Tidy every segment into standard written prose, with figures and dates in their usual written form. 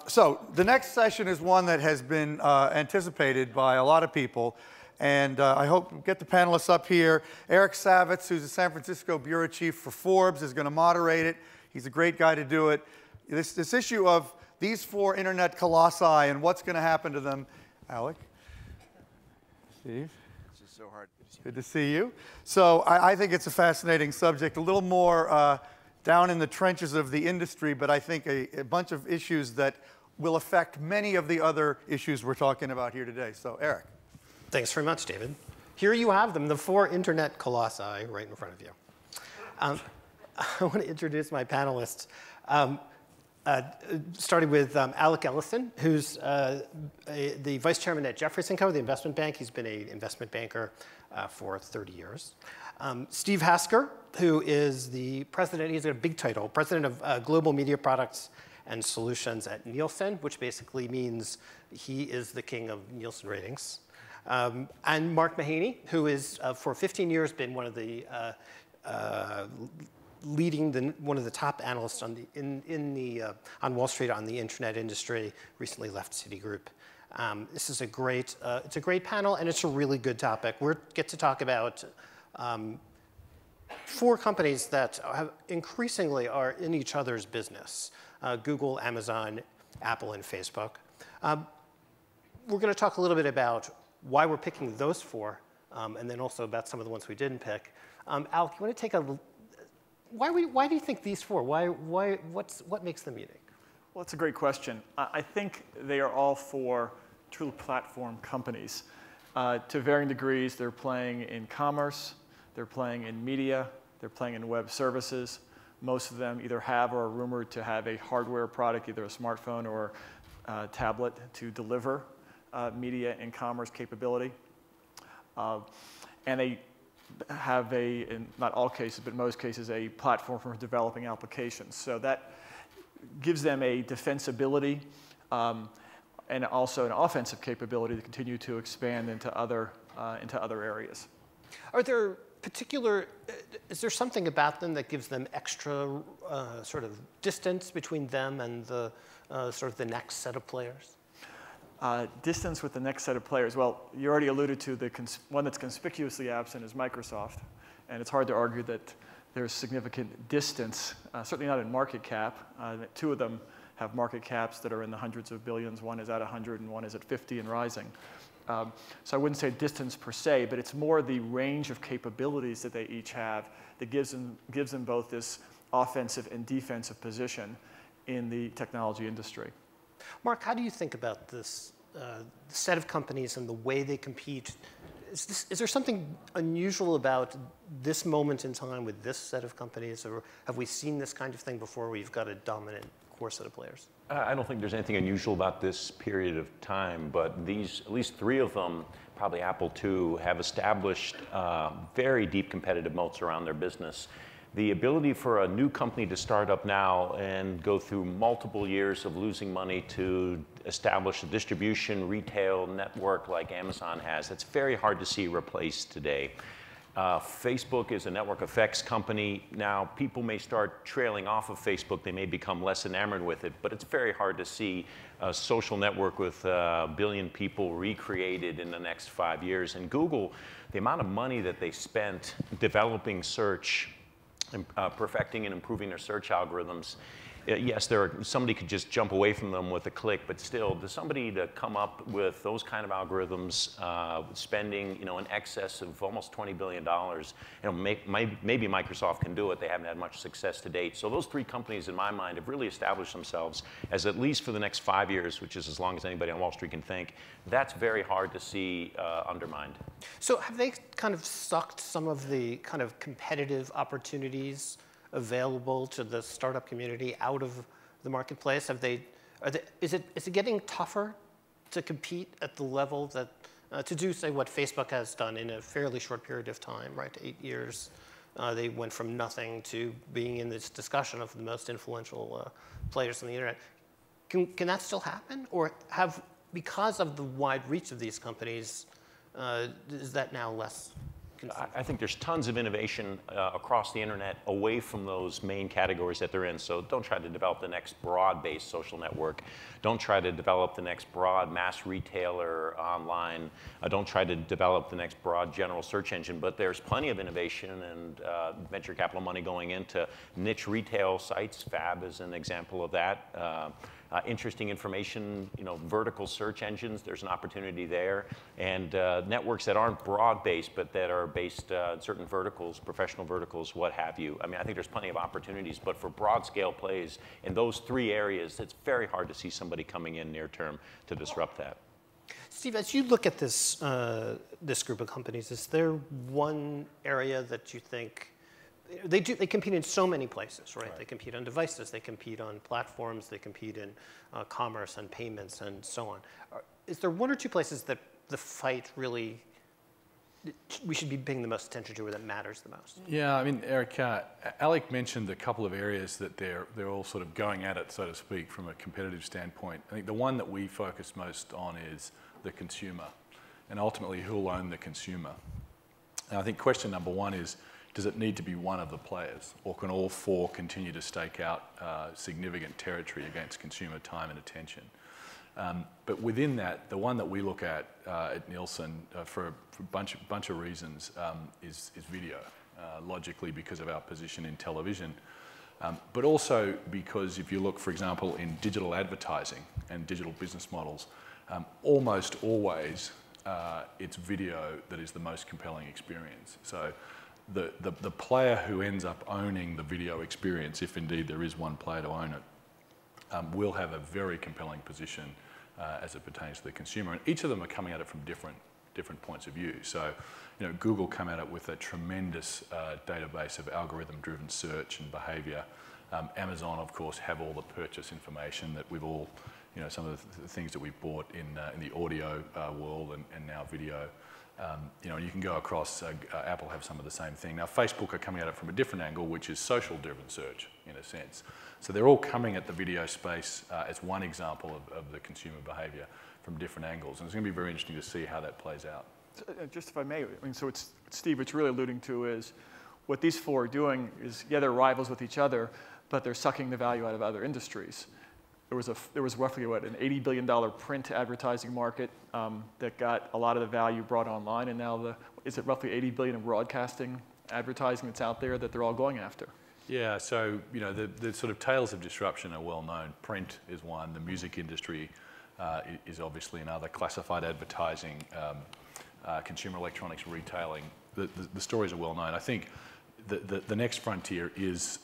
So the next session is one that has been anticipated by a lot of people. And I hope we get the panelists up here. Eric Savitz, who's the San Francisco Bureau Chief for Forbes, is going to moderate it. He's a great guy to do it. This issue of these four internet colossi and what's going to happen to them. Alec? Steve? This is so hard. Good to see you. So I think it's a fascinating subject, a little more down in the trenches of the industry, but I think a bunch of issues that will affect many of the other issues we're talking about here today. So Eric. Thanks very much, David. Here you have them, the four internet colossi right in front of you. I want to introduce my panelists, starting with Alec Ellison, who's the vice chairman at Jefferies & Co., the investment bank. He's been an investment banker for 30 years. Steve Hasker, who is the president, he's got a big title, president of Global Media Products and Solutions at Nielsen, which basically means he is the king of Nielsen ratings. And Mark Mahaney, who is, for 15 years, been one of the one of the top analysts on on Wall Street on the internet industry. Recently left Citigroup. This is it's a great panel, and it's a really good topic. We get to talk about four companies that increasingly are in each other's business: Google, Amazon, Apple, and Facebook. We're going to talk a little bit about why we're picking those four, and then also about some of the ones we didn't pick. Alec, you want to take why do you think these four? What makes them unique? Well, that's a great question. I think they are all four true platform companies. To varying degrees, they're playing in commerce, they're playing in media, they're playing in web services. Most of them either have or are rumored to have a hardware product, either a smartphone or a tablet, to deliver media and commerce capability. And they have in not all cases, but most cases, a platform for developing applications. So that gives them a defensibility and also an offensive capability to continue to expand into other areas. Are there is there something about them that gives them extra sort of distance between them and the sort of the next set of players? Distance with the next set of players. Well, you already alluded to the one that's conspicuously absent is Microsoft. And it's hard to argue that there's significant distance, certainly not in market cap. Two of them have market caps that are in the hundreds of billions. One is at 100 and one is at 50 and rising. So I wouldn't say distance per se, but it's more the range of capabilities that they each have that gives them both this offensive and defensive position in the technology industry. Mark, how do you think about this set of companies and the way they compete? Is there something unusual about this moment in time with this set of companies, or have we seen this kind of thing before where you've got a dominant core set of players? I don't think there's anything unusual about this period of time, but at least three of them, probably Apple too, have established very deep competitive moats around their business. The ability for a new company to start up now and go through multiple years of losing money to establish a distribution retail network like Amazon has, that's very hard to see replaced today. Facebook is a network effects company. Now, people may start trailing off of Facebook. They may become less enamored with it, but it's very hard to see a social network with a billion people recreated in the next 5 years. And Google, the amount of money that they spent developing search, perfecting and improving their search algorithms. Yes, somebody could just jump away from them with a click, but still, to somebody to come up with those kind of algorithms, spending in excess of almost $20 billion, maybe Microsoft can do it. They haven't had much success to date. So those three companies, in my mind, have really established themselves as, at least for the next 5 years, which is as long as anybody on Wall Street can think, that's very hard to see undermined. So have they kind of sucked some of the kind of competitive opportunities available to the startup community out of the marketplace? Is it getting tougher to compete at the level that to do, say, what Facebook has done in a fairly short period of time, right? 8 years, they went from nothing to being in this discussion of the most influential players on the internet. Can that still happen, or because of the wide reach of these companies, is that now less conceive? I think there's tons of innovation across the internet away from those main categories that they're in. So don't try to develop the next broad-based social network. Don't try to develop the next broad mass retailer online. Don't try to develop the next broad general search engine. But there's plenty of innovation and venture capital money going into niche retail sites. Fab is an example of that. Interesting information, vertical search engines, there's an opportunity there. And networks that aren't broad-based, but that are based in certain verticals, professional verticals, what have you. I mean, I think there's plenty of opportunities, but for broad-scale plays in those three areas, it's very hard to see somebody coming in near term to disrupt that. Steve, as you look at this, this group of companies, is there one area that you think they compete in so many places, right? They compete on devices, they compete on platforms, they compete in commerce and payments and so on. Is there one or two places that the fight really, we should be paying the most attention to or that matters the most? Yeah, I mean, Eric, Alec mentioned a couple of areas that they're all sort of going at it, so to speak, from a competitive standpoint. I think the one that we focus most on is the consumer, and ultimately who'll own the consumer. And I think question number one is, does it need to be one of the players, or can all four continue to stake out significant territory against consumer time and attention? But within that, the one that we look at Nielsen for a bunch of reasons is video, logically because of our position in television, but also because if you look, for example, in digital advertising and digital business models, almost always it's video that is the most compelling experience. So the player who ends up owning the video experience, if indeed there is one player to own it, will have a very compelling position as it pertains to the consumer. And each of them are coming at it from different points of view. So, Google come at it with a tremendous database of algorithm-driven search and behavior. Amazon, of course, have all the purchase information that we've all, some of the things that we've bought in the audio world and now video. You can go across, Apple have some of the same thing. Now, Facebook are coming at it from a different angle, which is social-driven search, in a sense. So they're all coming at the video space as one example of the consumer behavior from different angles. And it's going to be very interesting to see how that plays out. Just if I may, so Steve, what you're really alluding to is what these four are doing is, yeah, they're rivals with each other, but they're sucking the value out of other industries. There was roughly, what, an $80 billion print advertising market that got a lot of the value brought online, and now is it roughly $80 billion in broadcasting advertising that's out there that they're all going after? Yeah, so the sort of tales of disruption are well known. Print is one, the music industry is obviously another, classified advertising, consumer electronics retailing. The stories are well known. I think the next frontier is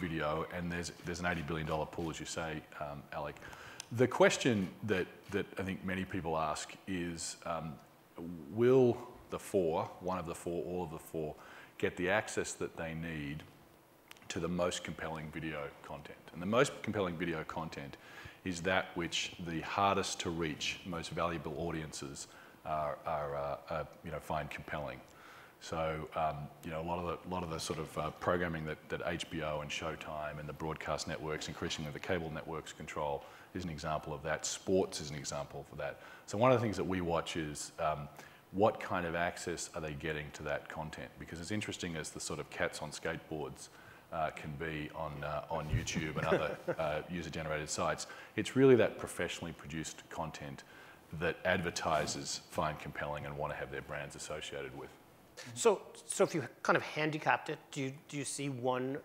video, and there's an $80 billion pool, as you say, Alec. The question that I think many people ask is, will the four, one of the four, all of the four, get the access that they need to the most compelling video content? And the most compelling video content is that which the hardest to reach, most valuable audiences find compelling. So, a lot of the sort of programming that HBO and Showtime and the broadcast networks, increasingly the cable networks control, is an example of that. Sports is an example for that. So one of the things that we watch is what kind of access are they getting to that content? Because as interesting as the sort of cats on skateboards can be on YouTube and other user-generated sites, it's really that professionally produced content that advertisers find compelling and want to have their brands associated with. So if you kind of handicapped it, do you see one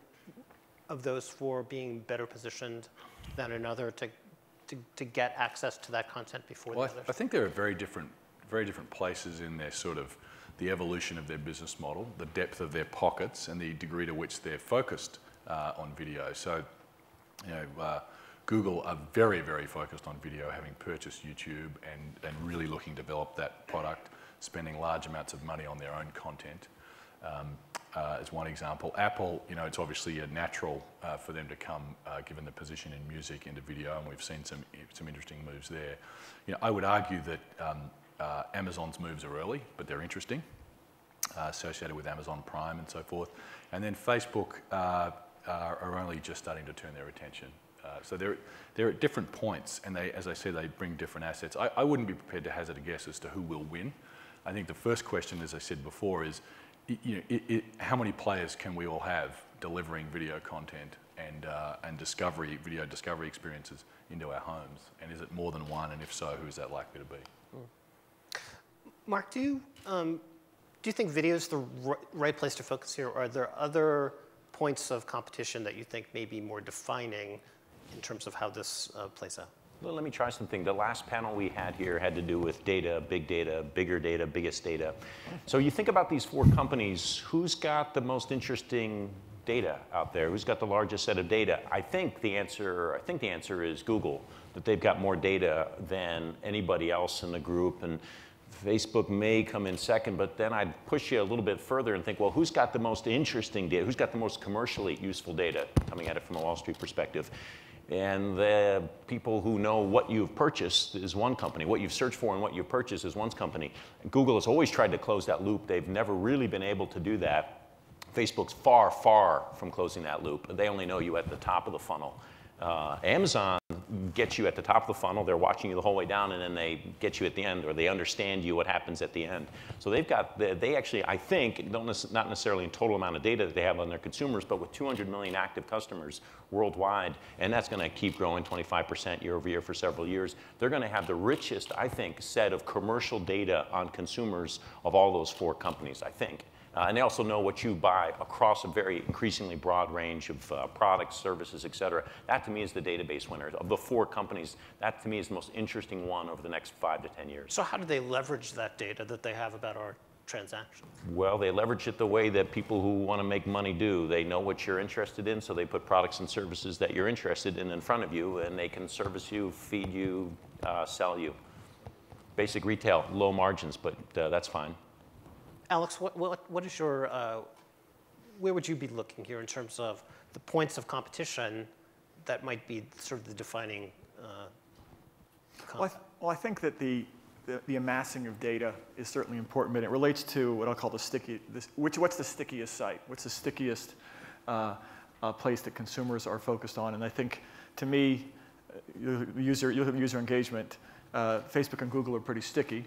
of those four being better positioned than another to get access to that content before the others? I think there are very different places in their sort of the evolution of their business model, the depth of their pockets, and the degree to which they're focused on video. So, Google are very, very focused on video, having purchased YouTube and really looking to develop that product, spending large amounts of money on their own content, as one example. Apple, it's obviously a natural for them to come, given the position in music, into video, and we've seen some interesting moves there. I would argue that Amazon's moves are early, but they're interesting, associated with Amazon Prime and so forth. And then Facebook are only just starting to turn their attention. So they're at different points, and they, as I said, they bring different assets. I wouldn't be prepared to hazard a guess as to who will win. I think the first question, as I said before, is how many players can we all have delivering video content and video discovery experiences into our homes? And is it more than one? And if so, who is that likely to be? Mark, do you think video is the right place to focus here, or are there other points of competition that you think may be more defining in terms of how this plays out? Well, let me try something. The last panel we had here had to do with data, bigger data, biggest data. So you think about these 4 companies, who's got the most interesting data out there? Who's got the largest set of data? I think the answer is Google, that they've got more data than anybody else in the group. And Facebook may come in second, but then I'd push you a little bit further and think, well, who's got the most interesting data? Who's got the most commercially useful data, coming at it from a Wall Street perspective? And the people who know what you've purchased is one company. What you've searched for and what you've purchased is one company. Google has always tried to close that loop. They've never really been able to do that. Facebook's far, far from closing that loop. They only know you at the top of the funnel. Amazon gets you at the top of the funnel. They're watching you the whole way down, and then they get you at the end, or they understand you what happens at the end. So they actually, I think, not necessarily in total amount of data that they have on their consumers, but with 200 million active customers worldwide, and that's going to keep growing 25% year over year for several years. They're going to have the richest, I think, set of commercial data on consumers of all those 4 companies, I think. And they also know what you buy across a very increasingly broad range of products, services, et cetera. That, to me, is the database winner. Of the 4 companies, that, to me, is the most interesting one over the next 5 to 10 years. So how do they leverage that data that they have about our transactions? Well, they leverage it the way that people who want to make money do. They know what you're interested in, so they put products and services that you're interested in front of you, and they can service you, feed you, sell you. Basic retail, low margins, but that's fine. Alex, what is your, where would you be looking here in terms of the points of competition that might be sort of the defining concept? Well, I think that the amassing of data is certainly important, but it relates to what I'll call the what's the stickiest site? What's the stickiest place that consumers are focused on? And I think, to me, user engagement, Facebook and Google are pretty sticky.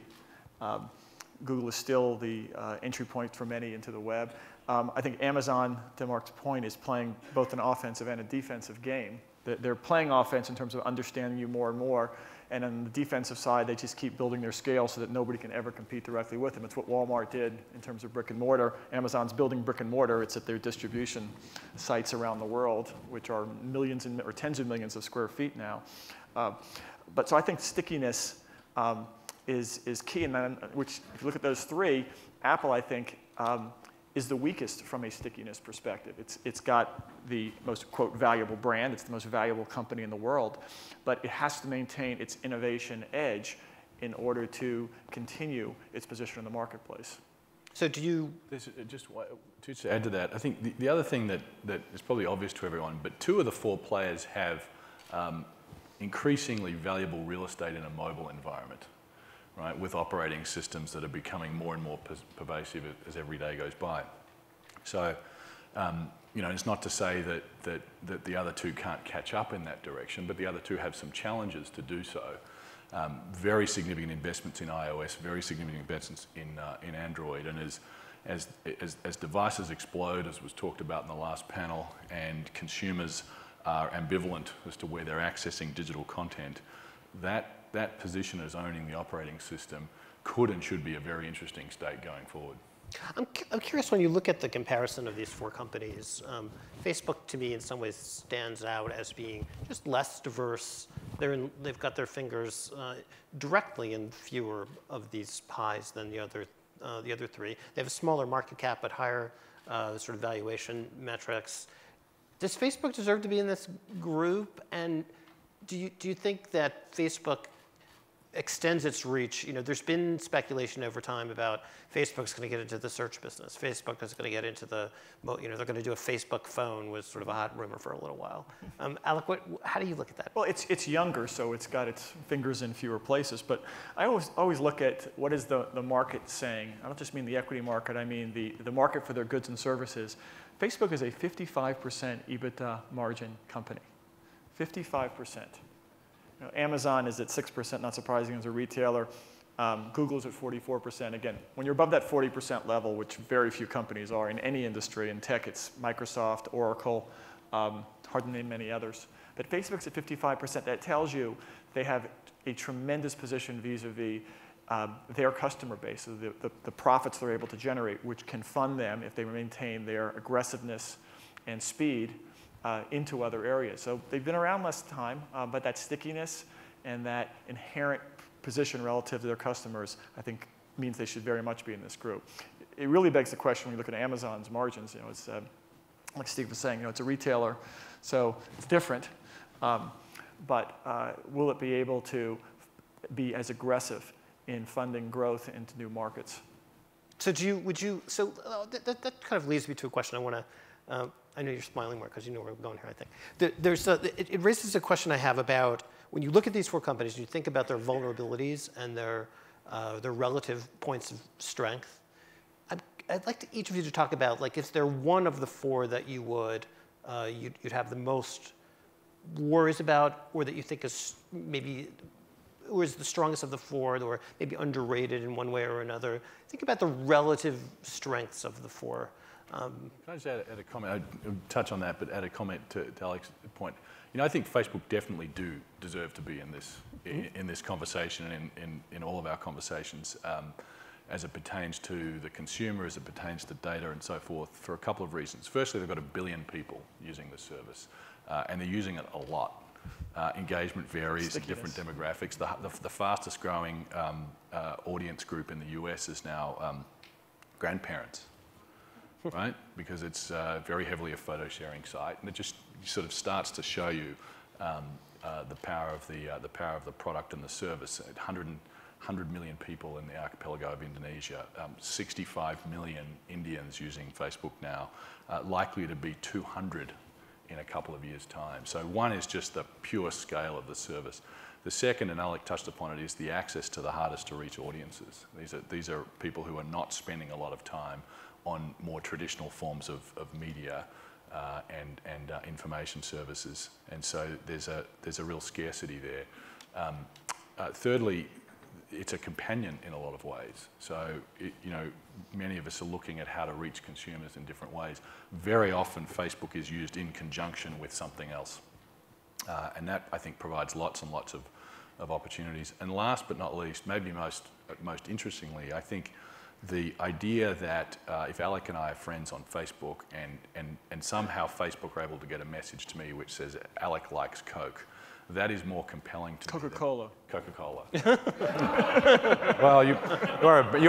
Google is still the entry point for many into the web. I think Amazon, to Mark's point, is playing both an offensive and a defensive game. They're playing offense in terms of understanding you more and more. And on the defensive side, they just keep building their scale so that nobody can ever compete directly with them. It's what Walmart did in terms of brick and mortar. Amazon's building brick and mortar. It's at their distribution sites around the world, which are millions or tens of millions of square feet now. So I think stickiness is key, and then, which, if you look at those 3, Apple, I think, is the weakest from a stickiness perspective. It's got the most, quote, valuable brand. It's the most valuable company in the world, but it has to maintain its innovation edge in order to continue its position in the marketplace. So do you... Just to add to that, I think the other thing that is probably obvious to everyone, but 2 of the 4 players have increasingly valuable real estate in a mobile environment. Right, with operating systems that are becoming more and more pervasive as every day goes by. So, it's not to say that the other 2 can't catch up in that direction, but the other 2 have some challenges to do so. Very significant investments in iOS, very significant investments in Android, and as devices explode, as was talked about in the last panel, and consumers are ambivalent as to where they're accessing digital content, that position as owning the operating system could and should be a very interesting state going forward. I'm curious, when you look at the comparison of these 4 companies, Facebook, to me, in some ways stands out as being just less diverse. They've got their fingers directly in fewer of these pies than the other 3. They have a smaller market cap but higher sort of valuation metrics. Does Facebook deserve to be in this group? And do you think that Facebook extends its reach? There's been speculation over time about Facebook's going to get into the search business. Facebook is going to get into they're going to do a Facebook phone, was sort of a hot rumor for a little while. Alec, how do you look at that? Well, it's younger, so it's got its fingers in fewer places. But I always look at what is the market saying. I don't just mean the equity market. I mean the market for their goods and services. Facebook is a 55% EBITDA margin company. 55%. Amazon is at 6%, not surprising as a retailer. Google's at 44%. Again, when you're above that 40% level, which very few companies are in any industry, in tech it's Microsoft, Oracle, hard to name many others. But Facebook's at 55%. That tells you they have a tremendous position vis-a-vis their customer base, so the profits they're able to generate, which can fund them if they maintain their aggressiveness and speed into other areas. So they've been around less time, but that stickiness and that inherent position relative to their customers, I think, means they should very much be in this group. It really begs the question when you look at Amazon's margins. You know, it's like Steve was saying, you know, it's a retailer, so it's different. But will it be able to be as aggressive in funding growth into new markets? So that kind of leads me to a question I want to. I know you're smiling more because you know where we're going here, I think. It raises a question I have about when you look at these four companies and you think about their vulnerabilities and their relative points of strength. I'd like each of you to talk about, like, is there one of the four that you would you'd have the most worries about, or that you think is maybe, or is the strongest of the four, or maybe underrated in one way or another? Think about the relative strengths of the four. Can I just add a comment? I'd touch on that, but add a comment to Alex's point. You know, I think Facebook definitely do deserve to be in this conversation and in all of our conversations as it pertains to the consumer, as it pertains to data and so forth, for a couple of reasons. Firstly, they've got 1 billion people using the service, and they're using it a lot. Engagement varies in different demographics. The fastest growing audience group in the US is now grandparents. Right? Because it's very heavily a photo sharing site, and it just sort of starts to show you the power of the product and the service. 100 million people in the archipelago of Indonesia, 65 million Indians using Facebook now, likely to be 200 in a couple of years' time. So one is just the pure scale of the service. The second, and Alec touched upon it, is the access to the hardest to reach audiences. These are people who are not spending a lot of time on more traditional forms of media and information services, and so there's a real scarcity there. Thirdly, it's a companion in a lot of ways. So you know, many of us are looking at how to reach consumers in different ways. Very often, Facebook is used in conjunction with something else, and that I think provides lots and lots of opportunities. And last but not least, maybe most interestingly, I think the idea that if Alec and I are friends on Facebook and somehow Facebook are able to get a message to me which says Alec likes Coke, that is more compelling to me. Coca-Cola. Coca-Cola. Well, you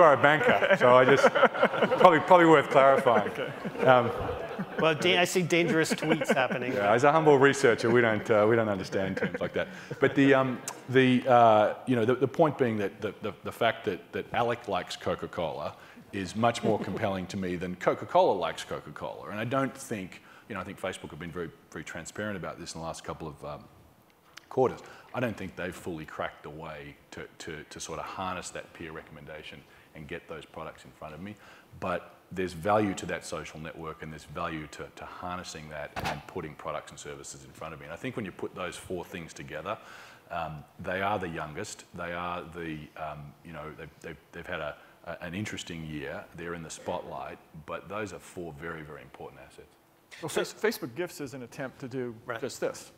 are a banker, so I just probably worth clarifying. Okay. Well, I see dangerous tweets happening. Yeah, as a humble researcher, we don't understand terms like that. But the point being that the fact that Alec likes Coca-Cola is much more compelling to me than Coca-Cola likes Coca-Cola. And I don't think, I think Facebook have been very, very transparent about this in the last couple of quarters. I don't think they've fully cracked the way to sort of harness that peer recommendation and get those products in front of me. But there's value to that social network, and there's value to harnessing that and putting products and services in front of me. And I think when you put those four things together, they are the youngest. They are they've had an interesting year. They're in the spotlight, but those are four very, very important assets. Well, Facebook Gifts is an attempt to do just this.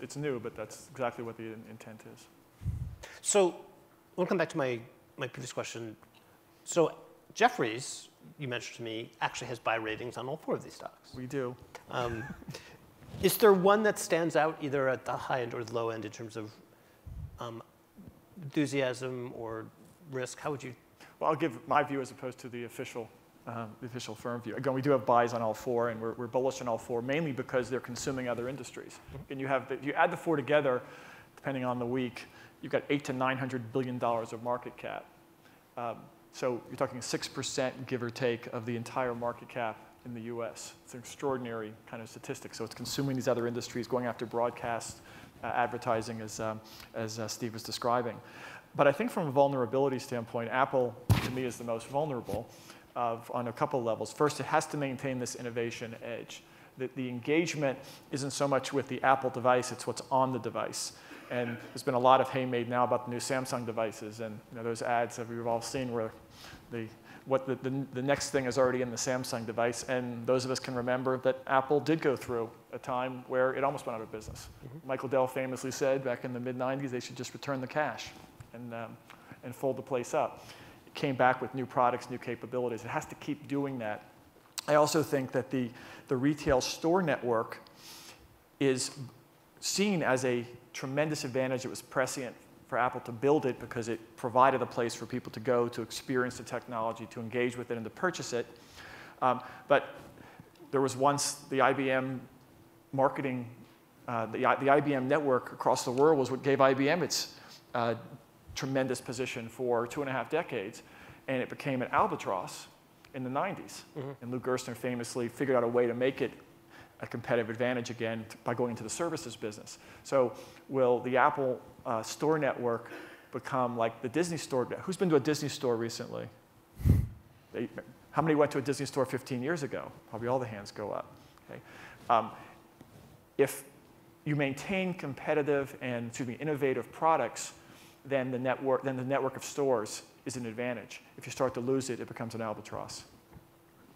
It's new, but that's exactly what the intent is. So I want to come back to my previous question. So Jefferies, you mentioned to me, actually has buy ratings on all four of these stocks. We do. Is there one that stands out either at the high end or the low end in terms of enthusiasm or risk? How would you? Well, I'll give my view as opposed to the official firm view. Again, we do have buys on all four, and we're bullish on all four, mainly because they're consuming other industries. And you add the four together, depending on the week, you've got $800 to $900 billion of market cap. So you're talking 6%, give or take, of the entire market cap in the US. It's an extraordinary kind of statistic. So it's consuming these other industries, going after broadcast advertising, as Steve was describing. But I think from a vulnerability standpoint, Apple, to me, is the most vulnerable on a couple levels. First, it has to maintain this innovation edge. The engagement isn't so much with the Apple device, it's what's on the device. And there's been a lot of hay made now about the new Samsung devices, and those ads that we've all seen where the next thing is already in the Samsung device. And those of us can remember that Apple did go through a time where it almost went out of business. Michael Dell famously said back in the mid-90s they should just return the cash and fold the place up. It came back with new products, new capabilities. It has to keep doing that. I also think that the retail store network is seen as a tremendous advantage. It was prescient for Apple to build it because it provided a place for people to go to experience the technology, to engage with it, and to purchase it. But there was once the IBM marketing, the IBM network across the world was what gave IBM its tremendous position for 2.5 decades, and it became an albatross in the 90s. And Lou Gerstner famously figured out a way to make it a competitive advantage again by going into the services business. So will the Apple store network become like the Disney store? Who's been to a Disney store recently? How many went to a Disney store 15 years ago? Probably all the hands go up. Okay? If you maintain competitive and innovative products, then the network of stores is an advantage. If you start to lose it, it becomes an albatross.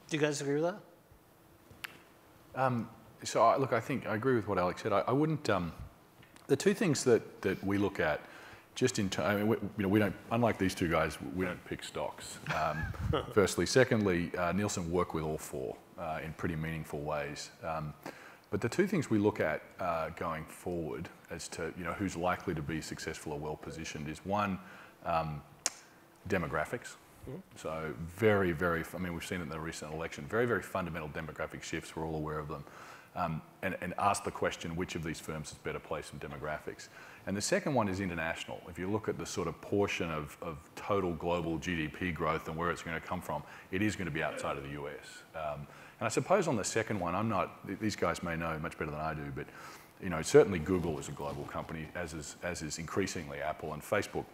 Do you guys agree with that? Look, I think I agree with what Alex said. I wouldn't. The two things that we look at, just in terms, we don't. Unlike these two guys, we don't pick stocks. Firstly, secondly, Nielsen work with all four in pretty meaningful ways. But the two things we look at going forward as to who's likely to be successful or well positioned is one, demographics. So very, very, we've seen it in the recent election, very, very fundamental demographic shifts, we're all aware of them. And ask the question, which of these firms is better placed in demographics? And the second one is international. If you look at the sort of portion of total global GDP growth and where it's going to come from, it is going to be outside of the US. And I suppose on the second one, these guys may know much better than I do, but certainly Google is a global company, as is increasingly Apple, and Facebook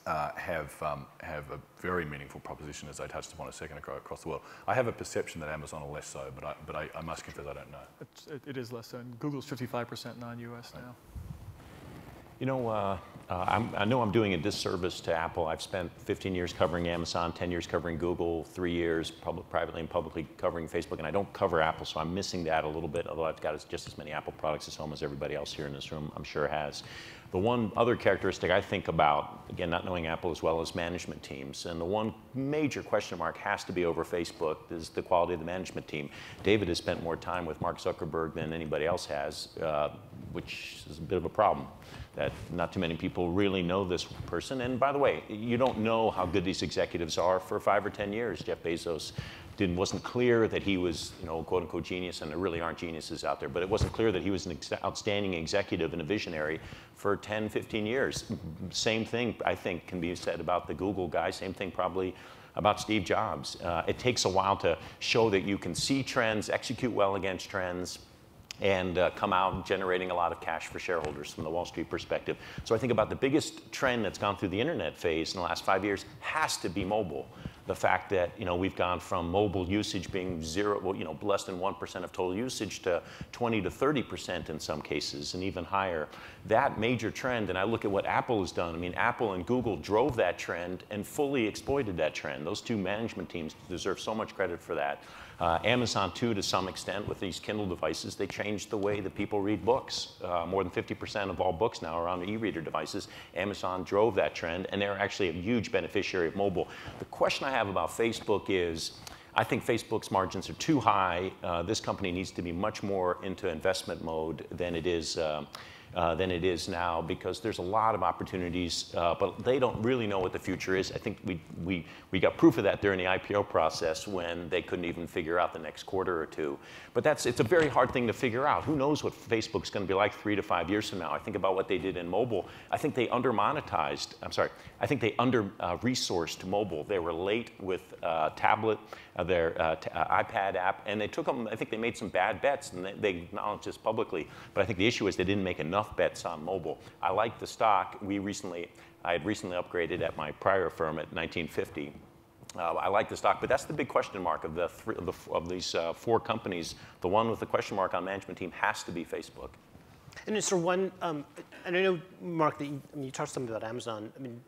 have a very meaningful proposition, as I touched upon a second ago, across the world. I have a perception that Amazon are less so, but I must confess I don't know. It is less so. And Google's 55% non-US now. I know I'm doing a disservice to Apple. I've spent 15 years covering Amazon, 10 years covering Google, 3 years privately and publicly covering Facebook, and I don't cover Apple, so I'm missing that a little bit, although I've got just as many Apple products at home as everybody else here in this room, I'm sure has. The one other characteristic I think about, again, not knowing Apple as well, as management teams. And the one major question mark has to be over Facebook is the quality of the management team. David has spent more time with Mark Zuckerberg than anybody else has, which is a bit of a problem. That not too many people really know this person. And by the way, you don't know how good these executives are for 5 or 10 years. Jeff Bezos wasn't clear that he was, quote unquote genius, and there really aren't geniuses out there, but it wasn't clear that he was an outstanding executive and a visionary for 10, 15 years. Same thing, I think, can be said about the Google guy. Same thing probably about Steve Jobs. It takes a while to show that you can see trends, execute well against trends, and come out generating a lot of cash for shareholders from the Wall Street perspective. So I think about the biggest trend that's gone through the internet phase in the last 5 years has to be mobile. The fact that we've gone from mobile usage being less than 1% of total usage to 20 to 30% in some cases, and even higher. That major trend, and I look at what Apple has done. Apple and Google drove that trend and fully exploited that trend. Those two management teams deserve so much credit for that. Amazon, too, to some extent, with these Kindle devices, they changed the way that people read books. More than 50% of all books now are on e-reader devices. Amazon drove that trend, and they're actually a huge beneficiary of mobile. The question I have about Facebook is, I think Facebook's margins are too high. This company needs to be much more into investment mode than it is now, because there's a lot of opportunities, but they don't really know what the future is. I think we got proof of that during the IPO process when they couldn't even figure out the next quarter or two. But it's a very hard thing to figure out. Who knows what Facebook's going to be like 3 to 5 years from now? I think about what they did in mobile. I think they I think they under-resourced mobile. They were late with tablet, their iPad app, and they took them. I think they made some bad bets, and they acknowledged this publicly. But I think the issue is they didn't make enough bets on mobile. I like the stock. I had recently upgraded at my prior firm at 1950. I like the stock, but that's the big question mark of these 4 companies. The one with the question mark on management team has to be Facebook. And is there one, and I know, Mark, that you talked something about Amazon. I mean,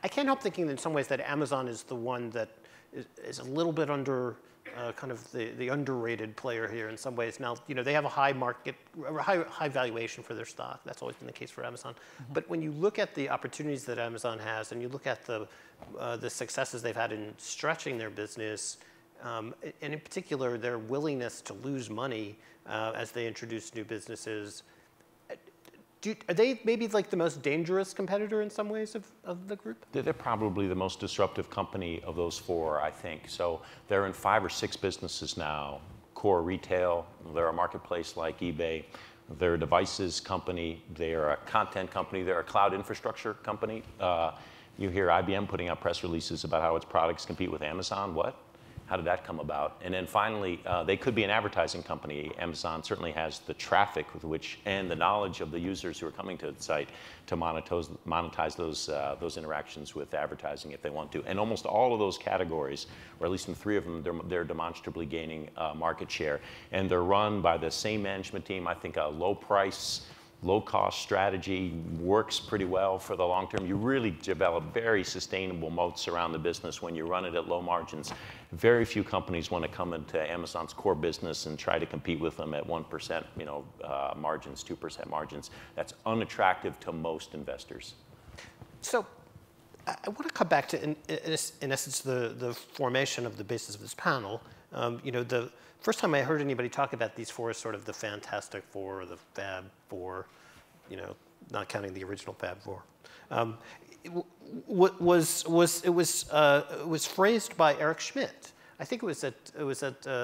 I can't help thinking that in some ways that Amazon is the one that is a little bit under, kind of the underrated player here in some ways. Now, they have a high market, high valuation for their stock. That's always been the case for Amazon. Mm-hmm. But when you look at the opportunities that Amazon has, and you look at the successes they've had in stretching their business, and in particular, their willingness to lose money as they introduce new businesses, are they maybe like the most dangerous competitor in some ways of the group? They're probably the most disruptive company of those four, I think. So they're in 5 or 6 businesses now. Core retail, they're a marketplace like eBay. They're a devices company. They're a content company. They're a cloud infrastructure company. You hear IBM putting out press releases about how its products compete with Amazon. What? How did that come about? And then finally, they could be an advertising company. Amazon certainly has the traffic with which and the knowledge of the users who are coming to the site to monetize those interactions with advertising if they want to. And almost all of those categories, or at least in 3 of them, they're demonstrably gaining market share. And they're run by the same management team. I think a low price, low-cost strategy works pretty well for the long term. You really develop very sustainable moats around the business when you run it at low margins. Very few companies want to come into Amazon's core business and try to compete with them at 1%, margins, 2% margins. That's unattractive to most investors. So I want to come back to, in essence, the formation of the basis of this panel. The first time I heard anybody talk about these 4 as sort of the Fantastic Four or the Fab Four, not counting the original Fab Four, it was phrased by Eric Schmidt. I think it was at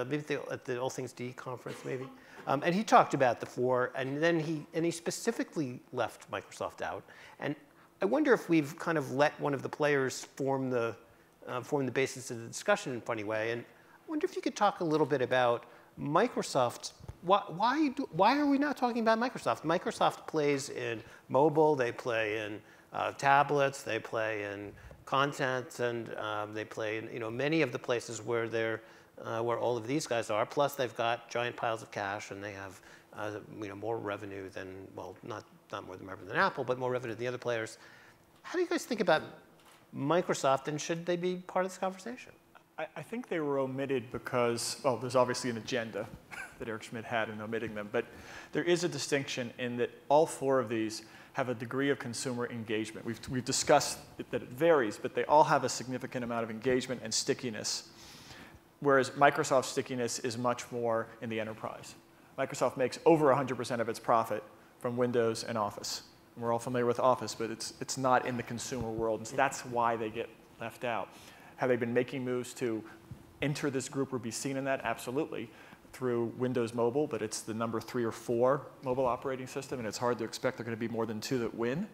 maybe at the All Things D conference maybe, and he talked about the 4, and then he specifically left Microsoft out. And I wonder if we've kind of let one of the players form the basis of the discussion in a funny way. And I wonder if you could talk a little bit about Microsoft. Why are we not talking about Microsoft? Microsoft plays in mobile, they play in tablets, they play in content, and they play in many of the places where where all of these guys are. Plus, they've got giant piles of cash, and they have more revenue than, well, not more than revenue than Apple, but more revenue than the other players. How do you guys think about Microsoft, and should they be part of this conversation? I think they were omitted because, well, there's obviously an agenda that Eric Schmidt had in omitting them, but there is a distinction in that all 4 of these have a degree of consumer engagement. We've discussed that it varies, but they all have a significant amount of engagement and stickiness, whereas Microsoft's stickiness is much more in the enterprise. Microsoft makes over 100% of its profit from Windows and Office. And we're all familiar with Office, but it's not in the consumer world, and so that's why they get left out. Have they been making moves to enter this group or be seen in that? Absolutely, through Windows Mobile, but it's the number 3 or 4 mobile operating system, and it's hard to expect there are going to be more than 2 that win.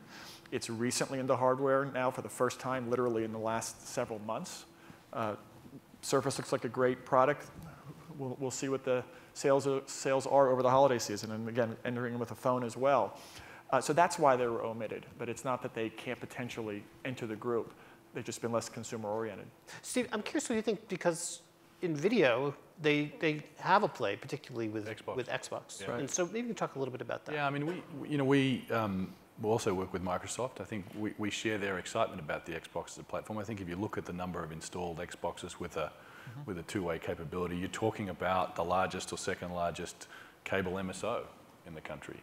It's recently into hardware now for the first time, literally in the last several months. Surface looks like a great product. We'll see what the sales are over the holiday season, and again, entering with a phone as well. So that's why they were omitted, but it's not that they can't potentially enter the group. They've just been less consumer-oriented. Steve, I'm curious what you think, because in video, they have a play, particularly with Xbox. Yeah. And so maybe you can talk a little bit about that. Yeah, I mean, we also work with Microsoft. I think we share their excitement about the Xbox as a platform. I think if you look at the number of installed Xboxes with a two-way capability, you're talking about the largest or second largest cable MSO in the country.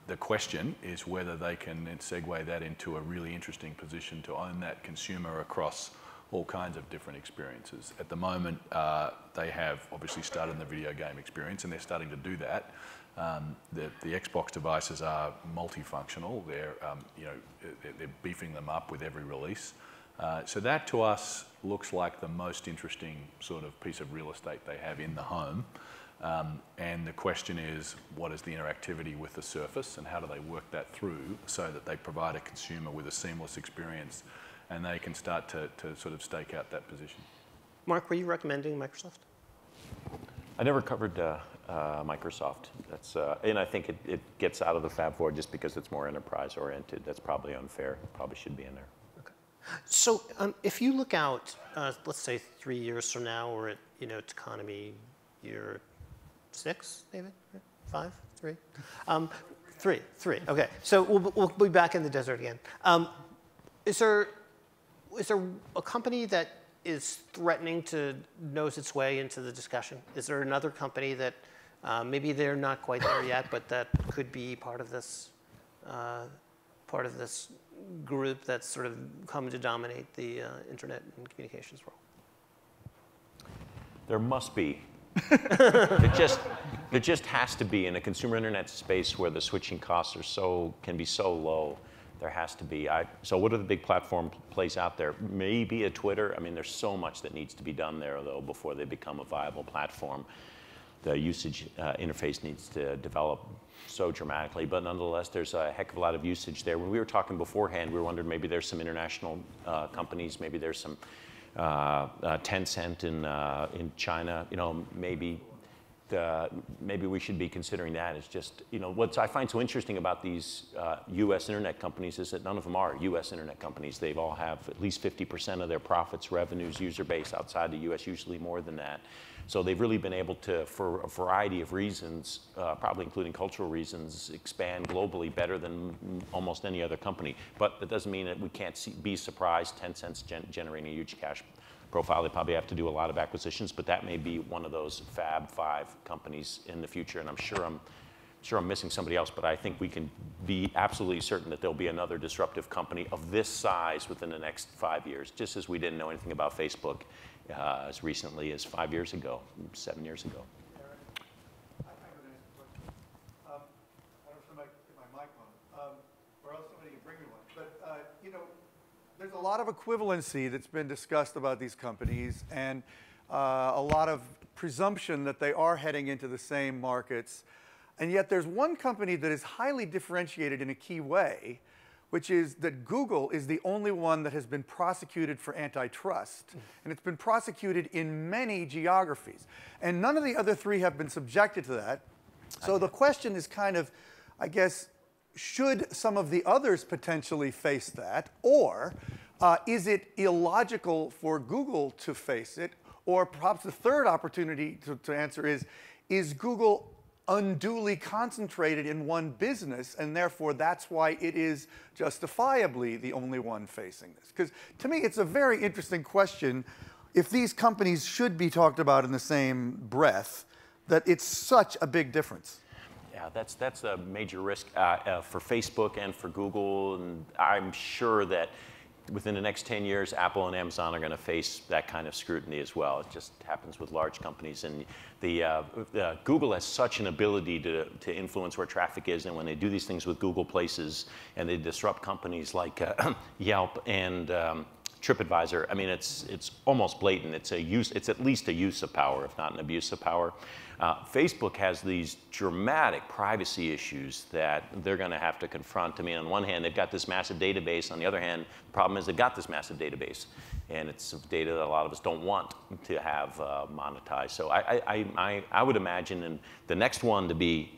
The question is whether they can then segue that into a really interesting position to own that consumer across all kinds of different experiences. At the moment, they have obviously started in the video game experience, and they're starting to do that. The Xbox devices are multifunctional. They're beefing them up with every release. So that to us looks like the most interesting sort of piece of real estate they have in the home. And the question is, what is the interactivity with the Surface, and how do they work that through so that they provide a consumer with a seamless experience, and they can start to sort of stake out that position. Mark, were you recommending Microsoft? I never covered Microsoft. And I think it gets out of the Fab Four just because it's more enterprise-oriented. That's probably unfair. Probably should be in there. Okay. So if you look out, let's say 3 years from now, we're at Techonomy year 6, David? 5? Three? Three. Okay. So we'll be back in the desert again. Is there a company that is threatening to nose its way into the discussion? Is there another company that maybe they're not quite there yet, but that could be part of this group that's sort of come to dominate the internet and communications world? There must be. There just has to be in a consumer internet space where the switching costs can be so low. There has to be. So what are the big platform plays out there? Maybe a Twitter. I mean, there's so much that needs to be done there, though, before they become a viable platform. The usage interface needs to develop so dramatically, but nonetheless, there's a heck of a lot of usage there. When we were talking beforehand, we were wondering maybe there's some international companies, maybe there's some Tencent in China. You know, maybe we should be considering that. It's just, you know, what I find so interesting about these U.S. internet companies is that none of them are U.S. internet companies. They all have at least 50% of their profits, revenues, user base outside the U.S., usually more than that. So they've really been able to, for a variety of reasons, probably including cultural reasons, expand globally better than almost any other company. But that doesn't mean that we can't be surprised. Tencent's generating a huge cash profile. They probably have to do a lot of acquisitions, but that may be one of those Fab 5 companies in the future. And I'm sure I'm missing somebody else, but I think we can be absolutely certain that there'll be another disruptive company of this size within the next 5 years, just as we didn't know anything about Facebook as recently as 5 years ago, 7 years ago. Eric, I'm going to ask a question. I don't know if somebody can get my mic on, or else somebody can bring me one. But, you know, there's a lot of equivalency that's been discussed about these companies, and a lot of presumption that they are heading into the same markets. And yet there's one company that is highly differentiated in a key way, which is that Google is the only one that has been prosecuted for antitrust. And it's been prosecuted in many geographies. And none of the other three have been subjected to that. So the question is kind of, I guess, should some of the others potentially face that? Or is it illogical for Google to face it? Or perhaps the third opportunity to answer is Google unduly concentrated in one business, and therefore that's why it is justifiably the only one facing this? Because to me, it's a very interesting question. If these companies should be talked about in the same breath, that it's such a big difference. Yeah, that's a major risk for Facebook and for Google, and I'm sure that within the next 10 years, Apple and Amazon are going to face that kind of scrutiny as well. It just happens with large companies. And Google has such an ability to influence where traffic is. And when they do these things with Google Places and they disrupt companies like Yelp and TripAdvisor, I mean, it's almost blatant. It's at least a use of power, if not an abuse of power. Facebook has these dramatic privacy issues that they're going to have to confront. I mean, on one hand, they've got this massive database. On the other hand, the problem is they've got this massive database, and it's data that a lot of us don't want to have monetized. So I would imagine in the next one to be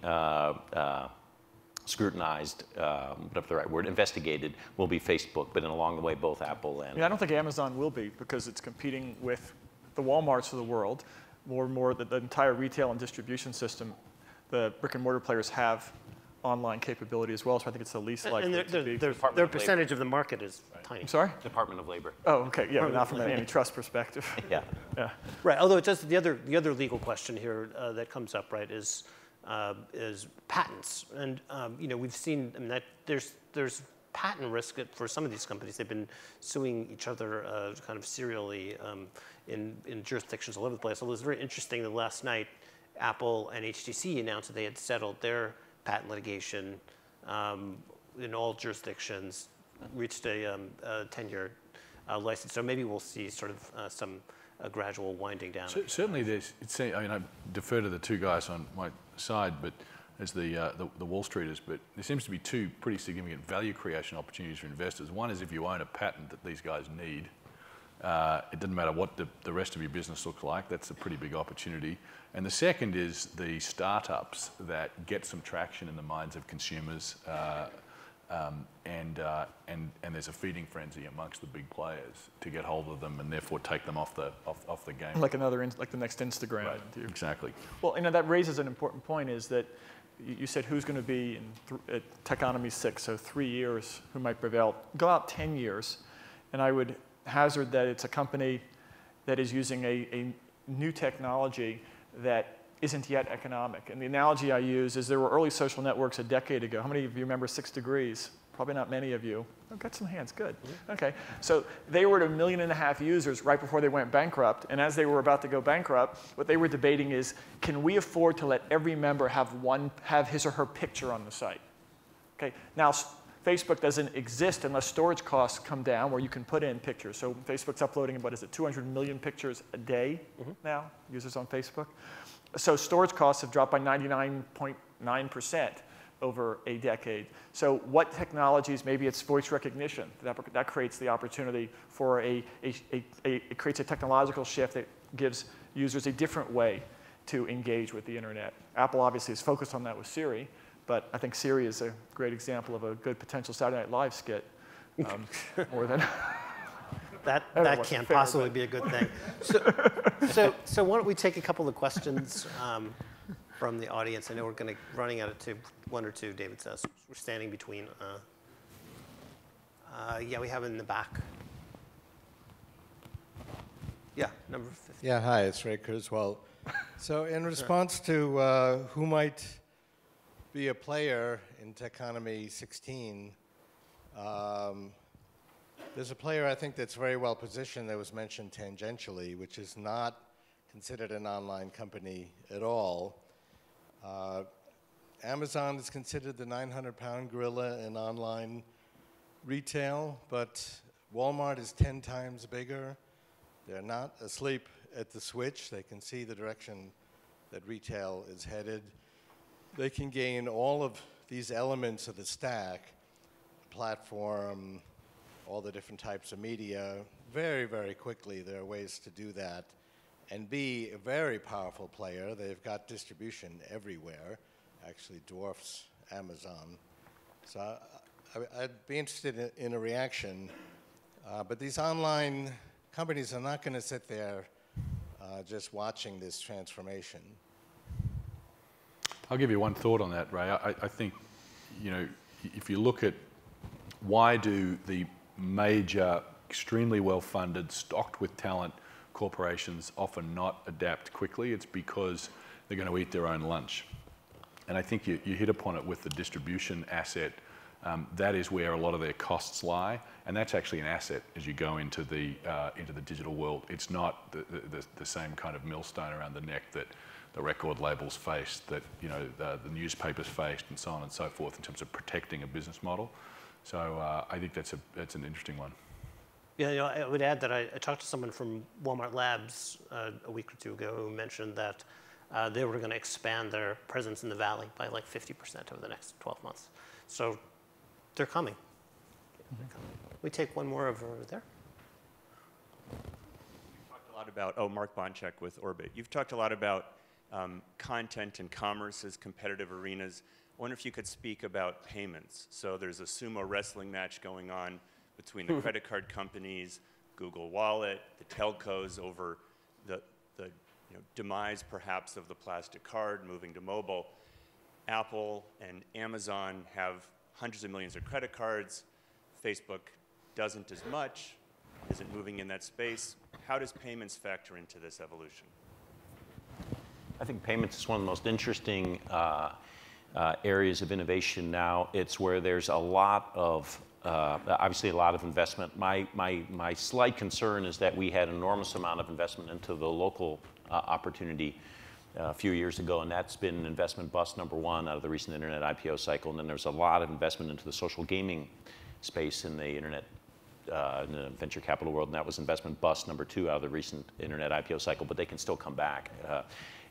scrutinized, whatever the right word, investigated, will be Facebook, but along the way, both Apple and... Yeah, I don't think Amazon will be, because it's competing with the Walmarts of the world. More and more, the entire retail and distribution system, the brick and mortar players have online capability as well, so I think it's the least likely to be. Their percentage of the market is tiny. I'm sorry? Department of Labor. Oh, okay, yeah, but not from an antitrust perspective. Yeah. Yeah. Right, although it does, the other legal question here that comes up, right, is patents. And, you know, we've seen, I mean, that there's patent risk for some of these companies. They've been suing each other kind of serially in jurisdictions all over the place. So it was very interesting that last night Apple and HTC announced that they had settled their patent litigation in all jurisdictions, reached a 10-year license. So maybe we'll see sort of some gradual winding down. Certainly there's, I mean, I defer to the two guys on my side, but as the Wall Streeters, but there seems to be two pretty significant value creation opportunities for investors. One is if you own a patent that these guys need, it doesn't matter what the rest of your business looks like, that's a pretty big opportunity. And the second is the startups that get some traction in the minds of consumers, and there's a feeding frenzy amongst the big players to get hold of them and therefore take them off the game. Like the next Instagram. Right, exactly. Well, you know, that raises an important point, is that you said who's going to be at Techonomy 6, so 3 years, who might prevail. Go out 10 years, and I would hazard that it's a company that is using a new technology that isn't yet economic. And the analogy I use is there were early social networks a decade ago. How many of you remember 6 Degrees? Probably not many of you. I've got some hands, good. Okay, so they were at 1.5 million users right before they went bankrupt, and as they were about to go bankrupt, what they were debating is, can we afford to let every member have his or her picture on the site? Okay, now Facebook doesn't exist unless storage costs come down where you can put in pictures. So Facebook's uploading, what is it, 200 million pictures a day now, users on Facebook. So storage costs have dropped by 99.9% over a decade. So what technologies, maybe it's voice recognition, that creates the opportunity for it creates a technological shift that gives users a different way to engage with the internet. Apple obviously is focused on that with Siri, but I think Siri is a great example of a good potential Saturday Night Live skit, more than that can't possibly be a good thing. So why don't we take a couple of questions from the audience? I know we're going to running out of one or two. David says we're standing between. Yeah, we have it in the back. Yeah, number 50. Yeah, hi, it's Ray Kurzweil. So in response to who might be a player in Techonomy 16, there's a player I think that's very well positioned that was mentioned tangentially, which is not considered an online company at all. Amazon is considered the 900-pound gorilla in online retail, but Walmart is 10 times bigger. They're not asleep at the switch. They can see the direction that retail is headed. They can gain all of these elements of the stack, platform, all the different types of media, very, very quickly. There are ways to do that and be a very powerful player. They've got distribution everywhere, actually dwarfs Amazon. So I'd be interested in a reaction. But these online companies are not going to sit there just watching this transformation. I'll give you one thought on that, Ray. I think, if you look at why do the major, extremely well-funded, stocked with talent corporations often not adapt quickly, it's because they're going to eat their own lunch. And I think you hit upon it with the distribution asset. That is where a lot of their costs lie, and that's actually an asset as you go into the digital world. It's not the same kind of millstone around the neck that the record labels faced, that the newspapers faced, and so on and so forth in terms of protecting a business model. So I think that's an interesting one. Yeah, I would add that I talked to someone from Walmart Labs a week or two ago who mentioned that they were going to expand their presence in the Valley by like 50% over the next 12 months. So they're coming. We take one more over there. You've talked a lot about, Mark Bonchek with Orbit. You've talked a lot about content and commerce as competitive arenas. I wonder if you could speak about payments. So there's a sumo wrestling match going on between the credit card companies, Google Wallet, the telcos over the demise perhaps of the plastic card moving to mobile. Apple and Amazon have hundreds of millions of credit cards. Facebook doesn't as much, isn't moving in that space. How does payments factor into this evolution? I think payments is one of the most interesting areas of innovation now. It's where there's a lot of, obviously a lot of investment. My slight concern is that we had an enormous amount of investment into the local opportunity a few years ago, and that's been investment bust number one out of the recent internet IPO cycle. And then there's a lot of investment into the social gaming space in the internet, in the venture capital world, and that was investment bust number two out of the recent internet IPO cycle, but they can still come back.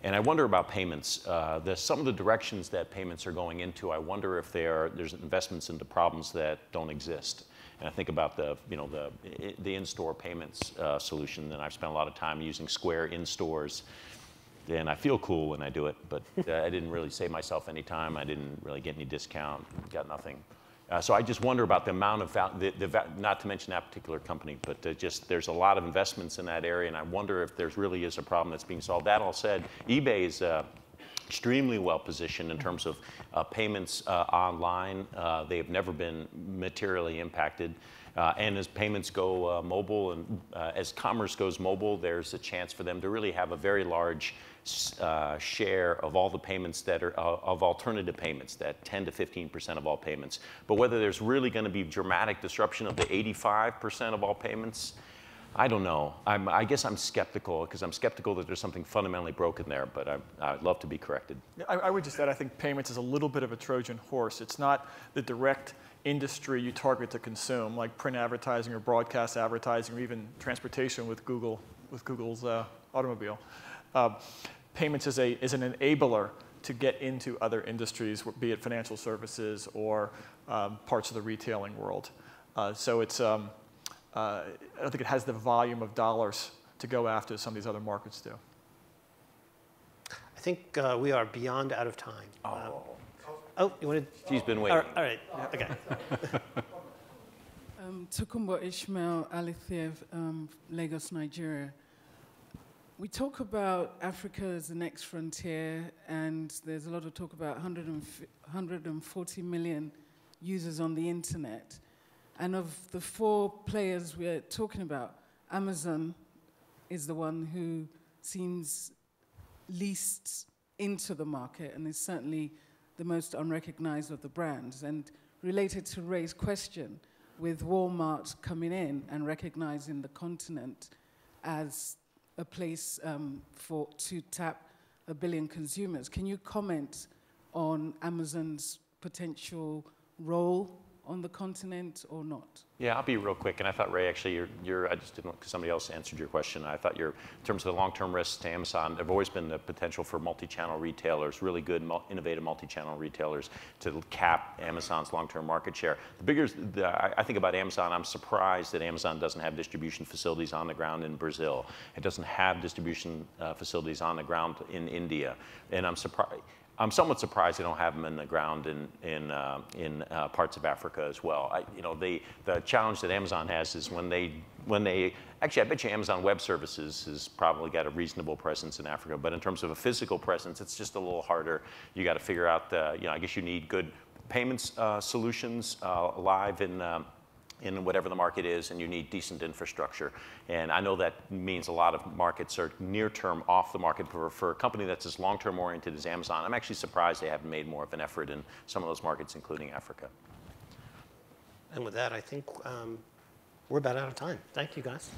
And I wonder about payments. Some of the directions that payments are going into, I wonder if there's investments into problems that don't exist. And I think about the in-store payments solution, and I've spent a lot of time using Square in stores. And I feel cool when I do it, but I didn't really save myself any time. I didn't really get any discount, got nothing. So I just wonder about the amount of not to mention that particular company, but there's a lot of investments in that area, and I wonder if there's really is a problem that's being solved. That all said, eBay is extremely well positioned in terms of payments online. They have never been materially impacted. And as payments go mobile and as commerce goes mobile, there's a chance for them to really have a very large share of all the payments that are of alternative payments, that 10 to 15% of all payments. But whether there's really going to be dramatic disruption of the 85% of all payments, I don't know. I guess I'm skeptical, because I'm skeptical that there's something fundamentally broken there, but I'd love to be corrected. I would just add, I think payments is a little bit of a Trojan horse. It's not the direct industry you target to consume, like print advertising or broadcast advertising, or even transportation with Google's automobile. Payments is an enabler to get into other industries, be it financial services or parts of the retailing world. So it's, I don't think it has the volume of dollars to go after some of these other markets do. I think we are beyond out of time. Oh, you wanted? She's been waiting. All right. Okay. Tokumbo Ishmael Alithiev, Lagos, Nigeria. We talk about Africa as the next frontier, and there's a lot of talk about 140 million users on the internet. And of the 4 players we're talking about, Amazon is the one who seems least into the market and is certainly the most unrecognized of the brands. And related to Ray's question, with Walmart coming in and recognizing the continent as a place to tap 1 billion consumers, can you comment on Amazon's potential role on the continent or not? Yeah, I'll be real quick. And I thought, Ray, actually, I just didn't, because somebody else answered your question. I thought in terms of the long-term risks to Amazon, there have always been the potential for multi-channel retailers, really good, innovative multi-channel retailers to cap Amazon's long-term market share. I think about Amazon, I'm surprised that Amazon doesn't have distribution facilities on the ground in Brazil. It doesn't have distribution facilities on the ground in India. And I'm somewhat surprised they don't have them in the ground in parts of Africa as well. The challenge that Amazon has is when they actually, I bet you Amazon Web Services has probably got a reasonable presence in Africa, but in terms of a physical presence, it's just a little harder. You got to figure out I guess you need good payments solutions live in whatever the market is, and you need decent infrastructure. And I know that means a lot of markets are near-term off the market, but for a company that's as long-term oriented as Amazon, I'm actually surprised they haven't made more of an effort in some of those markets, including Africa. And with that, I think we're about out of time. Thank you, guys.